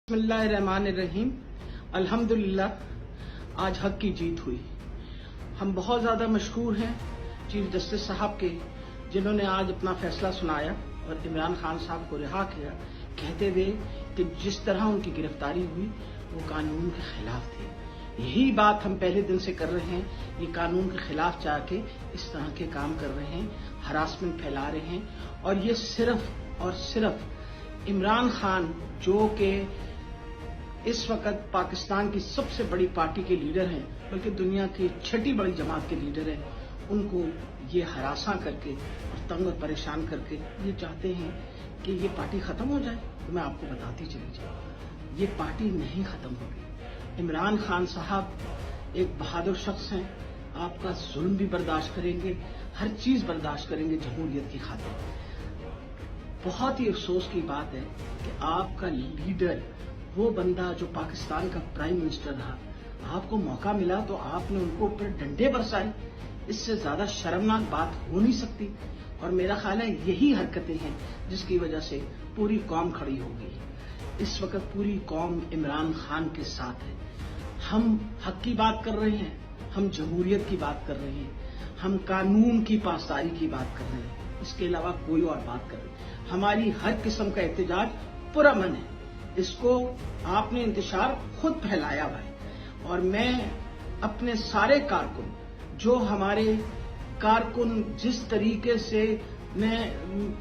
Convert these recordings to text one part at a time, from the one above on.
बिस्मिल्लाहिर्रहमानिर्रहीम। अल्हम्दुलिल्लाह आज हक की जीत हुई। हम बहुत ज़्यादा मशकूर हैं चीफ जस्टिस साहब के, जिन्होंने आज अपना फैसला सुनाया और इमरान खान साहब को रिहा किया, कहते हुए कि जिस तरह उनकी गिरफ्तारी हुई वो कानून के खिलाफ थी। यही बात हम पहले दिन से कर रहे हैं, ये कानून के खिलाफ जाके इस तरह के काम कर रहे हैं, हरासमेंट फैला रहे हैं। और ये सिर्फ और सिर्फ इमरान खान जो कि इस वक्त पाकिस्तान की सबसे बड़ी पार्टी के लीडर हैं, बल्कि दुनिया की छठी बड़ी जमात के लीडर हैं, उनको ये हरासा करके और तंग और परेशान करके ये चाहते हैं कि ये पार्टी खत्म हो जाए। तो मैं आपको बताती चली जाऊँ, ये पार्टी नहीं खत्म होगी। इमरान खान साहब एक बहादुर शख्स हैं, आपका जुल्म भी बर्दाश्त करेंगे, हर चीज बर्दाश्त करेंगे जमहूरियत की खातिर। बहुत ही अफसोस की बात है कि आपका लीडर, वो बंदा जो पाकिस्तान का प्राइम मिनिस्टर रहा, आपको मौका मिला तो आपने उनको ऊपर डंडे बरसाए। इससे ज्यादा शर्मनाक बात हो नहीं सकती। और मेरा ख्याल है यही हरकतें हैं जिसकी वजह से पूरी कौम खड़ी हो गई। इस वक्त पूरी कौम इमरान खान के साथ है। हम हक की बात कर रहे हैं, हम जमहूरियत की बात कर रहे हैं, हम कानून की पासदारी की बात कर रहे हैं, इसके अलावा कोई और बात कर रहे हैं। हमारी हर किस्म का एहतजाज पुरअमन है। इसको आपने इंतशार खुद फैलाया हुआ है। और मैं अपने सारे कारकुन, जो हमारे कारकुन जिस तरीके से मैं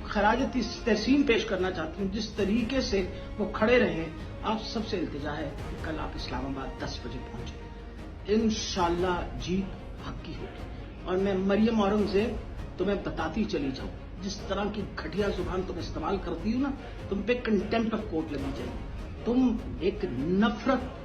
खराज तहसीन पेश करना चाहती हूँ, जिस तरीके से वो खड़े रहे, आप सबसे इल्तिजा है कि कल आप इस्लामाबाद 10 बजे पहुंचे। इंशाअल्लाह जीत हक की होगी। और मैं मरियम औरंगजेब तुम्हें बताती चली जाऊं, जिस तरह की घटिया जुबान तुम इस्तेमाल करती हो ना, तुम पे कंटेम्प्ट ऑफ कोर्ट लगी जाएगी। तुम एक नफरत